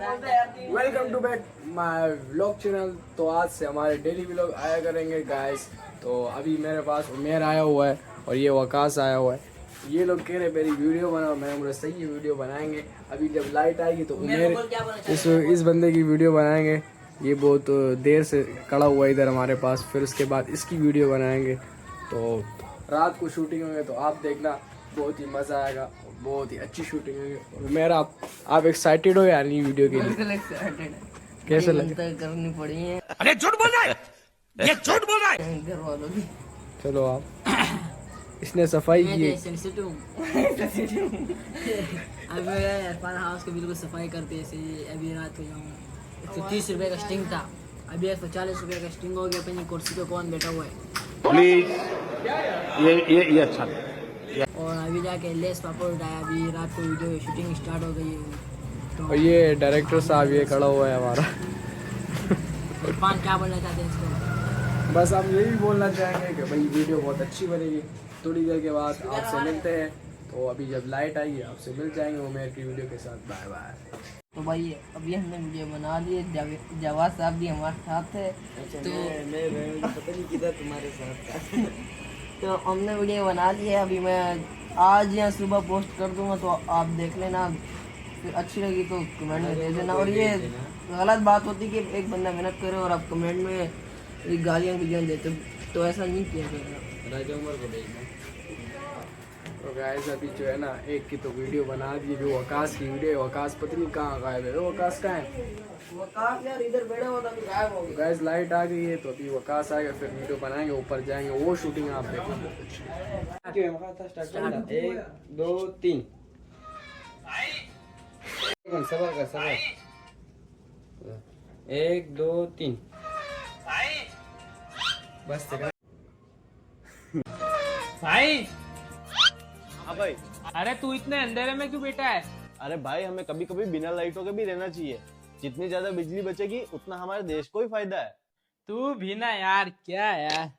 Welcome to back my vlog channel. तो आज से हमारे डेली व्लॉग आया करेंगे गाइस। तो अभी मेरे पास उमेर आया हुआ है और ये वकास आया हुआ है। ये लोग कह रहे मेरी वीडियो बनाओ, मैं बोला सही है वीडियो बनाएंगे। अभी जब लाइट आएगी तो उमेर इस बंदे की वीडियो बनाएंगे। ये बहुत देर से खड़ा हुआ है इधर हमारे पास, फिर उसके बाद इसकी वीडियो बनाएंगे। तो रात को शूटिंग होंगे तो आप देखना, बहुत ही मज़ा आएगा, बहुत ही अच्छी शूटिंग होगी। मेरा आप एक्साइटेड हो यार नहीं वीडियो के लिए? कैसे लगता है? करनी पड़ी है। अरे झूठ बोल रहा है, ये झूठ बोल रहा है। घर वालों की चलो आप इसने सफाई की है। अभी इरफान हाउस की बिल्कुल सफाई करते ऐसे। अभी रात को जाऊँ 130 रुपये का स्टिंग था, अभी 140 रुपये का स्टिंग हो गया। अपनी कुर्सी पे कौन बैठा हुआ है? प्लीज ये अच्छा नहीं। और अभी जाके लेस पापड़ उठाया। अभी रात को वीडियो शूटिंग स्टार्ट हो गई है। तो और ये डायरेक्टर साहब ये खड़ा हुआ है हमारा। इरफान क्या बोलना चाहते हैं इसको? बस हम यही बोलना चाहेंगे कि भाई वीडियो बहुत अच्छी बनेगी। थोड़ी देर के बाद आपसे मिलते हैं। तो अभी जब लाइट आएगी आपसे मिल जाएंगे उमेर की वीडियो के साथ। Bye bye. तो भाई अभी हमने वीडियो बना ली। जवाद साहब भी हमारे साथ है। तो मैं पता नहीं किधर तुम्हारे साथ। तो हमने वीडियो बना ली है। अभी मैं आज या सुबह पोस्ट कर दूंगा, तो आप देख लेना। फिर अच्छी लगी तो कमेंट में दे देना। और ये गलत बात होती कि एक बंदा मेहनत करे और आप कमेंट में गालियाँ देते, तो ऐसा नहीं किया जाएगा। राजा उमर को भेजना। तो गाइस अभी जो है ना एक की तो वीडियो बना दी, जो वकास की वीडियो। वकास पता नहीं कहाँ गायब है। वकास कहाँ है? वकास यार इधर बैठा हुआ था, अभी गायब हो गया। गाइस लाइट आ गई है तो अभी वकास आएगा, फिर वीडियो बनाएंगे, ऊपर जाएंगे, वो शूटिंग आप देखना। 1 2 3 सबर का सबर। 1 2 3 बस भाई। हाँ भाई। अरे तू इतने अंधेरे में क्यों बैठा है? अरे भाई हमें कभी कभी बिना लाइटों के भी रहना चाहिए। जितनी ज्यादा बिजली बचेगी उतना हमारे देश को ही फायदा है। तू भी ना यार, क्या यार।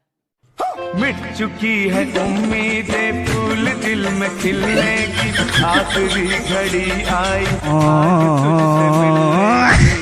मिट चुकी है उम्मीदें, फूल दिल में खिलने की आखिरी घड़ी आई, आज तुझसे मिलने